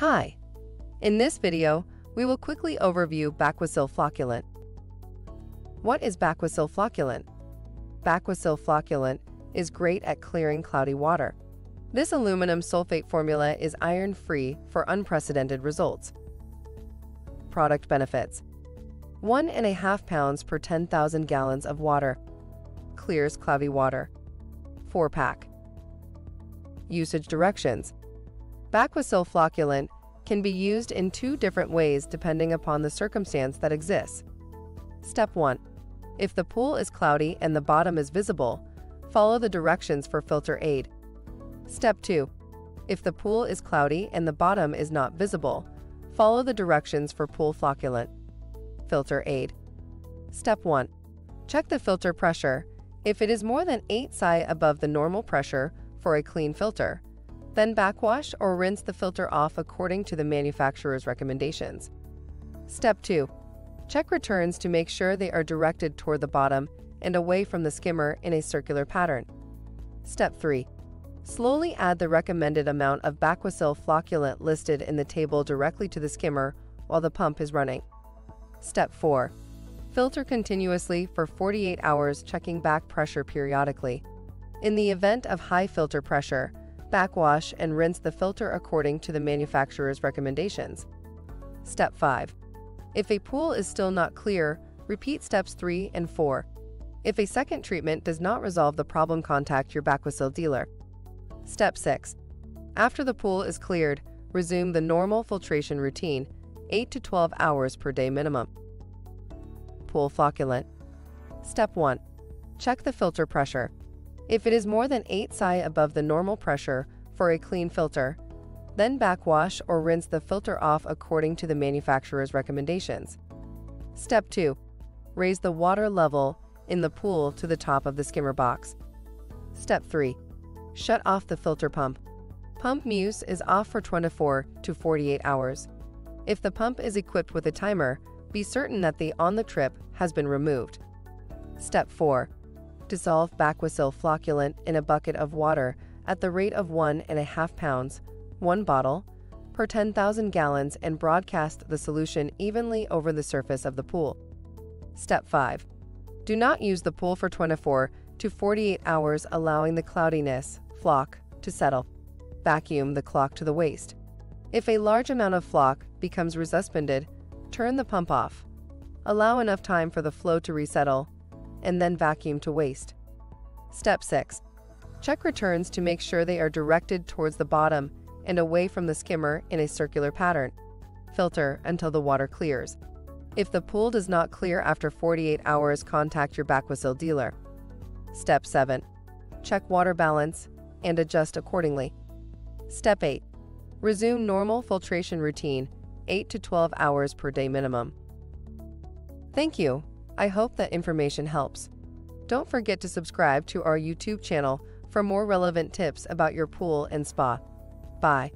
Hi! In this video, we will quickly overview Baquacil Flocculant. What is Baquacil Flocculant? Baquacil Flocculant is great at clearing cloudy water. This aluminum sulfate formula is iron-free for unprecedented results. Product benefits: 1.5 pounds per 10,000 gallons of water. Clears cloudy water. 4-pack. Usage directions: Baquacil Flocculant can be used in 2 different ways depending upon the circumstance that exists. Step 1. If the pool is cloudy and the bottom is visible, follow the directions for filter aid. Step 2. If the pool is cloudy and the bottom is not visible, follow the directions for Pool Flocculant. Filter aid. Step 1. Check the filter pressure. If it is more than 8 psi above the normal pressure for a clean filter, then backwash or rinse the filter off according to the manufacturer's recommendations. Step 2. Check returns to make sure they are directed toward the bottom and away from the skimmer in a circular pattern. Step 3. Slowly add the recommended amount of Baquacil Flocculant listed in the table directly to the skimmer while the pump is running. Step 4. Filter continuously for 48 hours, checking back pressure periodically. In the event of high filter pressure, backwash and rinse the filter according to the manufacturer's recommendations. Step 5. If a pool is still not clear, repeat steps 3 and 4. If a second treatment does not resolve the problem, contact your Baquacil dealer. Step 6. After the pool is cleared, resume the normal filtration routine, 8 to 12 hours per day minimum. Pool Flocculant. Step 1. Check the filter pressure. If it is more than 8 psi above the normal pressure for a clean filter, then backwash or rinse the filter off according to the manufacturer's recommendations. Step 2. Raise the water level in the pool to the top of the skimmer box. Step 3. Shut off the filter pump. Pump use is off for 24 to 48 hours. If the pump is equipped with a timer, be certain that the on-the-trip has been removed. Step 4. Dissolve Baquacil Flocculant in a bucket of water at the rate of 1.5 pounds, 1 bottle, per 10,000 gallons and broadcast the solution evenly over the surface of the pool. Step 5. Do not use the pool for 24 to 48 hours, allowing the cloudiness flock to settle. Vacuum the clock to the waste. If a large amount of flock becomes resuspended, turn the pump off. Allow enough time for the flow to resettle, and then vacuum to waste. Step 6. Check returns to make sure they are directed towards the bottom and away from the skimmer in a circular pattern. Filter until the water clears. If the pool does not clear after 48 hours, contact your Baquacil dealer. Step 7. Check water balance and adjust accordingly. Step 8. Resume normal filtration routine, 8 to 12 hours per day minimum. Thank you. I hope that information helps. Don't forget to subscribe to our YouTube channel for more relevant tips about your pool and spa. Bye.